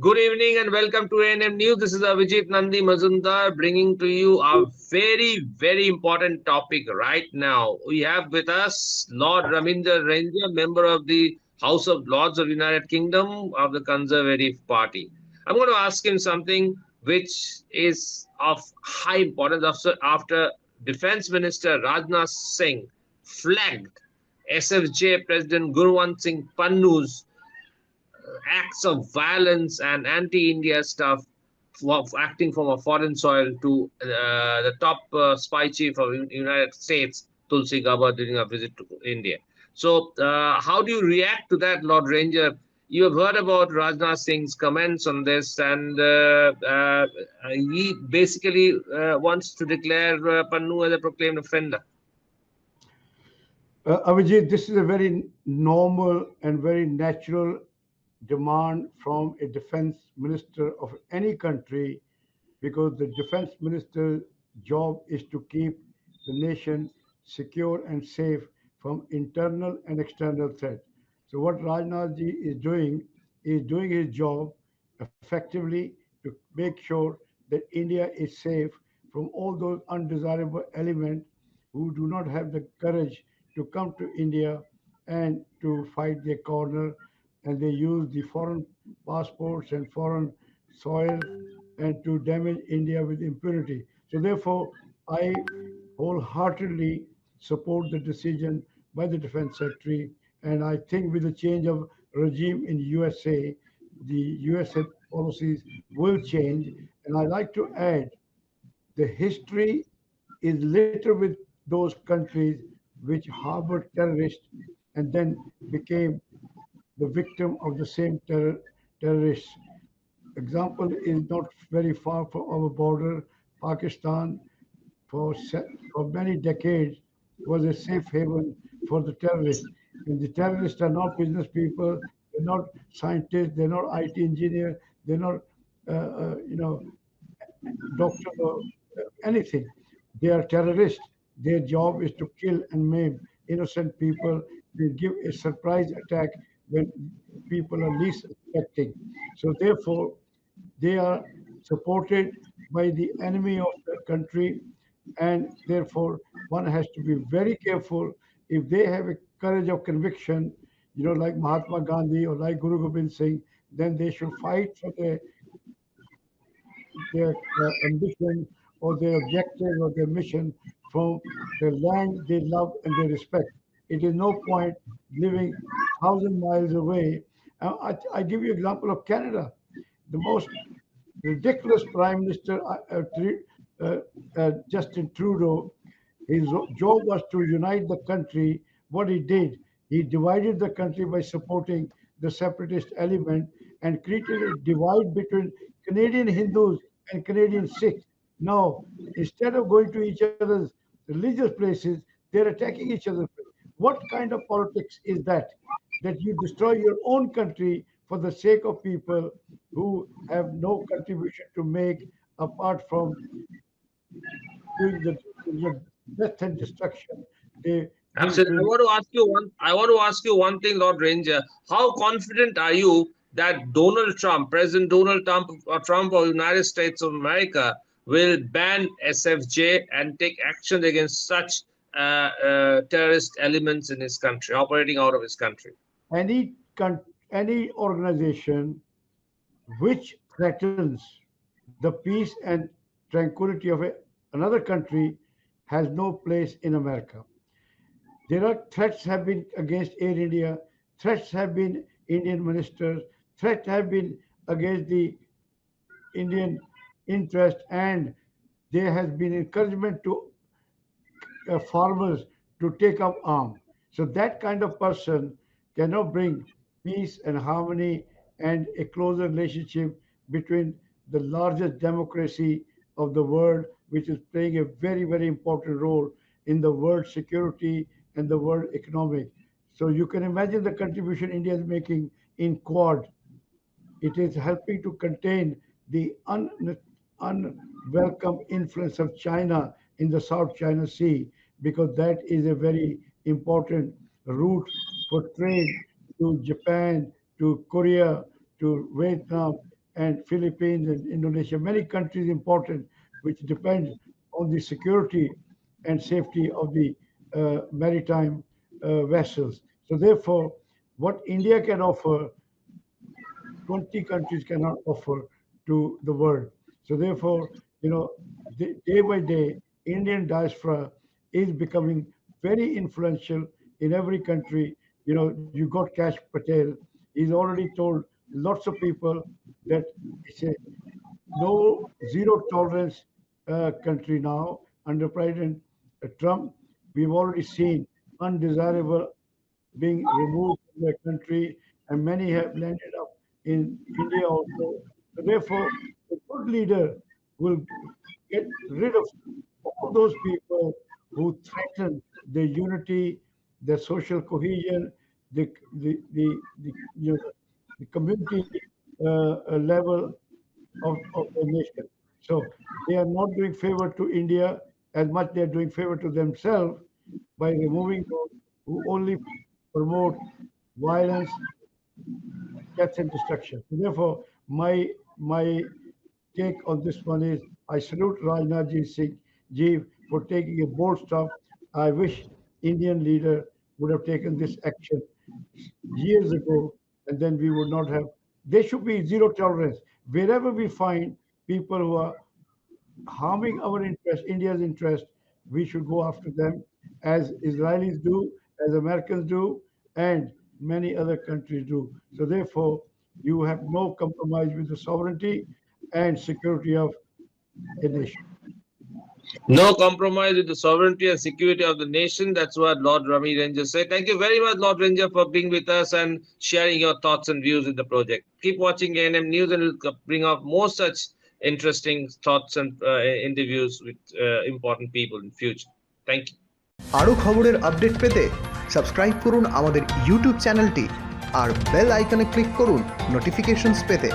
Good evening and welcome to ANM News. This is Avijit Nandi Mazumdar bringing to you a very important topic right now. We have with us Lord Raminder Ranger, member of the House of Lords of United Kingdom of the Conservative Party. I'm going to ask him something which is of high importance after Defense Minister Rajnath Singh flagged SFJ President Gurwant Singh Pannu's acts of violence and anti-India stuff for acting from a foreign soil to the top spy chief of the United States, Tulsi Gabbard, during a visit to India. So, how do you react to that, Lord Ranger? You have heard about Rajnath Singh's comments on this, and he basically wants to declare Pannu as a proclaimed offender. Abhijit, this is a very normal and very natural demand from a defense minister of any country because the defense minister's job is to keep the nation secure and safe from internal and external threat. So what Rajnath ji is doing his job effectively to make sure that India is safe from all those undesirable elements who do not have the courage to come to India and to fight their corner, and they use the foreign passports and foreign soil and to damage India with impunity. So therefore, I wholeheartedly support the decision by the defense secretary, and I think with the change of regime in USA, the USA policies will change. And I like to add, the history is littered with those countries which harbored terrorists and then became the victim of the same terrorists. Example is not very far from our border. Pakistan, for many decades, was a safe haven for the terrorists. And the terrorists are not business people, they're not scientists, they're not IT engineers, they're not, doctor or anything. They are terrorists. Their job is to kill and maim innocent people. They give a surprise attack when people are least expecting. So therefore, they are supported by the enemy of the country, and therefore one has to be very careful. If they have a courage of conviction, like Mahatma Gandhi or like Guru Gobind Singh, then they should fight for their ambition or their objective or their mission from the land they love and they respect. It is no point living 1,000 miles away. I give you example of Canada, the most ridiculous prime minister, Justin Trudeau. His job was to unite the country. What he did, he divided the country by supporting the separatist element and created a divide between Canadian Hindus and Canadian Sikhs. Now, instead of going to each other's religious places, they're attacking each other. What kind of politics is that? That you destroy your own country for the sake of people who have no contribution to make apart from doing the death and destruction. They bring Absolutely. to I want to ask you one thing, Lord Ranger. How confident are you that Donald Trump, President Donald Trump of the United States of America, will ban SFJ and take action against such terrorist elements in his country, operating out of his country? any organization which threatens the peace and tranquility of another country has no place in America. There are threats have been against Air India, threats have been Indian ministers, threats have been against the Indian interest, and there has been encouragement to farmers to take up arm. So that kind of person cannot bring peace and harmony and a closer relationship between the largest democracy of the world, which is playing a very important role in the world security and the world economic. So you can imagine the contribution India is making in Quad. It is helping to contain the unwelcome influence of China in the South China Sea because that is a very important route for trade to Japan, to Korea, to Vietnam. and Philippines and Indonesia, many countries important, which depend on the security and safety of the maritime vessels. So therefore, what India can offer, 20 countries cannot offer to the world. So therefore, day by day, Indian diaspora is becoming very influential in every country. You got Cash Patel. He's already told lots of people that it's a no zero tolerance country now under President Trump. We've already seen undesirable being removed from their country, and many have landed up in India also. So therefore, a good leader will get rid of all those people who threaten their unity, their social cohesion, the community level of the nation. So they are not doing favor to India as much they are doing favor to themselves by removing those who only promote violence, death, and destruction. So therefore, my take on this one is I salute Rajnath Singh Ji for taking a bold step. I wish Indian leader would have taken this action years ago, and then we would not have. There should be zero tolerance wherever we find people who are harming our interest, India's interest. We should go after them, as Israelis do, as Americans do, and many other countries do. So therefore, you have no compromise with the sovereignty and security of a nation. No compromise with the sovereignty and security of the nation. That's what Lord Rami Ranger said. Thank you very much, Lord Ranger, for being with us and sharing your thoughts and views with the project. Keep watching ANM News, and we'll bring up more such interesting thoughts and interviews with important people in future. Thank you. আরও খবরের update পেতে subscribe করুন আমাদের YouTube চ্যানেলটি আর bell আইকনে click করুন notifications পেতে।